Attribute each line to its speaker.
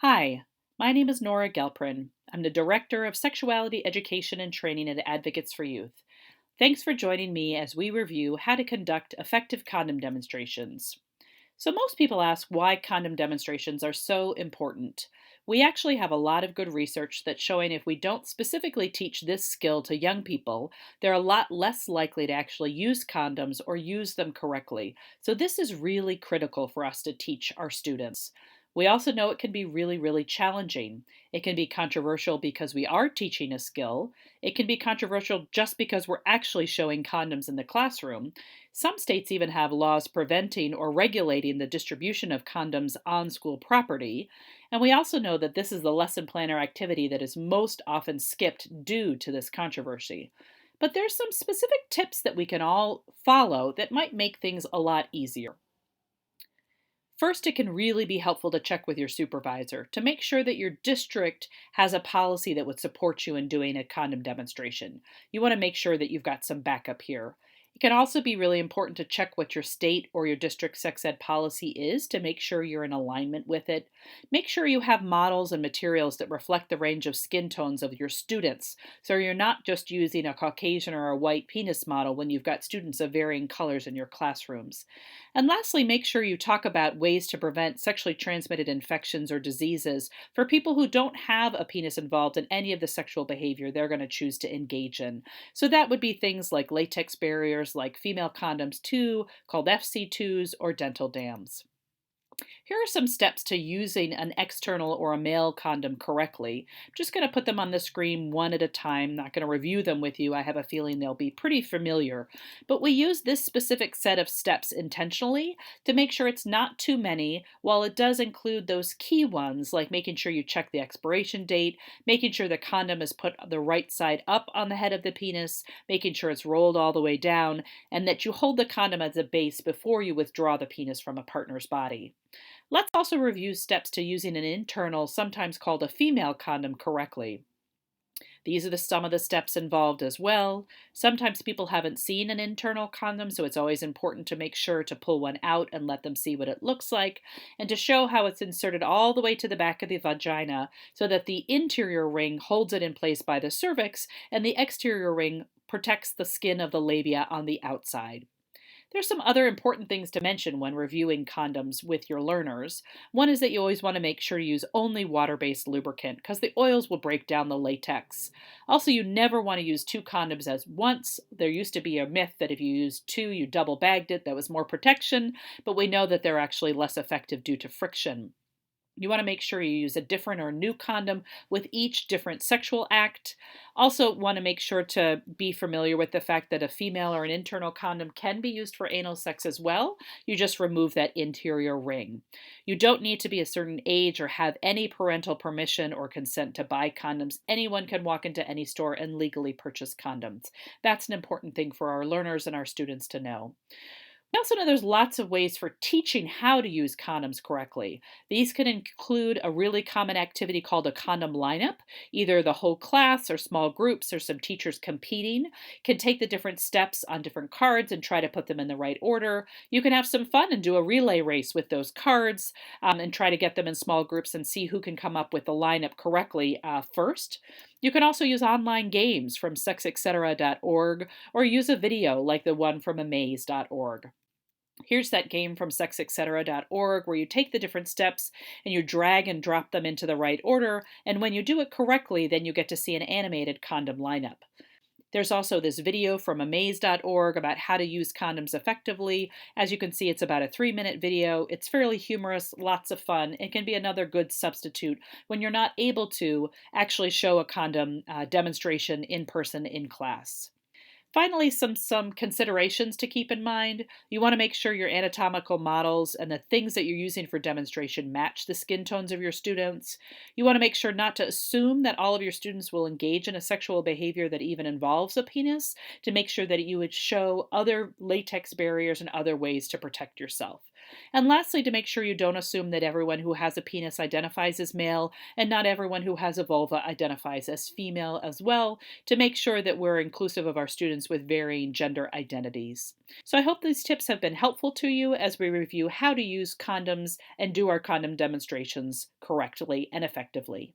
Speaker 1: Hi, my name is Nora Gelprin. I'm the Director of Sexuality Education and Training at Advocates for Youth. Thanks for joining me as we review how to conduct effective condom demonstrations. So, most people ask why condom demonstrations are so important. We actually have a lot of good research that's showing if we don't specifically teach this skill to young people, they're a lot less likely to actually use condoms or use them correctly. So, this is really critical for us to teach our students. We also know it can be really challenging. It can be controversial because we are teaching a skill. It can be controversial just because we're actually showing condoms in the classroom. Some states even have laws preventing or regulating the distribution of condoms on school property. And we also know that this is the lesson planner activity that is most often skipped due to this controversy. But there's some specific tips that we can all follow that might make things a lot easier. First, it can really be helpful to check with your supervisor to make sure that your district has a policy that would support you in doing a condom demonstration. You want to make sure that you've got some backup here. It can also be really important to check what your state or your district sex ed policy is to make sure you're in alignment with it. Make sure you have models and materials that reflect the range of skin tones of your students, so you're not just using a Caucasian or a white penis model when you've got students of varying colors in your classrooms. And lastly, make sure you talk about ways to prevent sexually transmitted infections or diseases for people who don't have a penis involved in any of the sexual behavior they're going to choose to engage in. So that would be things like latex barriers, like female condoms too, called FC2s, or dental dams. Here are some steps to using an external or a male condom correctly. I'm just going to put them on the screen one at a time, not going to review them with you. I have a feeling they'll be pretty familiar. But we use this specific set of steps intentionally to make sure it's not too many, while it does include those key ones like making sure you check the expiration date, making sure the condom is put the right side up on the head of the penis, making sure it's rolled all the way down, and that you hold the condom as a base before you withdraw the penis from a partner's body. Let's also review steps to using an internal, sometimes called a female condom, correctly. These are some of the steps involved as well. Sometimes people haven't seen an internal condom, so it's always important to make sure to pull one out and let them see what it looks like, and to show how it's inserted all the way to the back of the vagina so that the interior ring holds it in place by the cervix and the exterior ring protects the skin of the labia on the outside. There's some other important things to mention when reviewing condoms with your learners. One is that you always want to make sure to use only water-based lubricant because the oils will break down the latex. Also, you never want to use two condoms as once. There used to be a myth that if you used two, you double bagged it. That was more protection, but we know that they're actually less effective due to friction. You want to make sure you use a different or new condom with each different sexual act. Also, want to make sure to be familiar with the fact that a female or an internal condom can be used for anal sex as well. You just remove that interior ring. You don't need to be a certain age or have any parental permission or consent to buy condoms. Anyone can walk into any store and legally purchase condoms. That's an important thing for our learners and our students to know. We also know there's lots of ways for teaching how to use condoms correctly. These can include a really common activity called a condom lineup. Either the whole class or small groups or some teachers competing can take the different steps on different cards and try to put them in the right order. You can have some fun and do a relay race with those cards and try to get them in small groups and see who can come up with the lineup correctly first. You can also use online games from sexetcetera.org or use a video like the one from amaze.org. Here's that game from sexetcetera.org where you take the different steps and you drag and drop them into the right order. And when you do it correctly, then you get to see an animated condom lineup. There's also this video from amaze.org about how to use condoms effectively. As you can see, it's about a 3-minute video. It's fairly humorous, lots of fun. It can be another good substitute when you're not able to actually show a condom demonstration in person in class. Finally, some considerations to keep in mind. You want to make sure your anatomical models and the things that you're using for demonstration match the skin tones of your students. You want to make sure not to assume that all of your students will engage in a sexual behavior that even involves a penis, to make sure that you would show other latex barriers and other ways to protect yourself. And lastly, to make sure you don't assume that everyone who has a penis identifies as male and not everyone who has a vulva identifies as female as well, to make sure that we're inclusive of our students with varying gender identities. So I hope these tips have been helpful to you as we review how to use condoms and do our condom demonstrations correctly and effectively.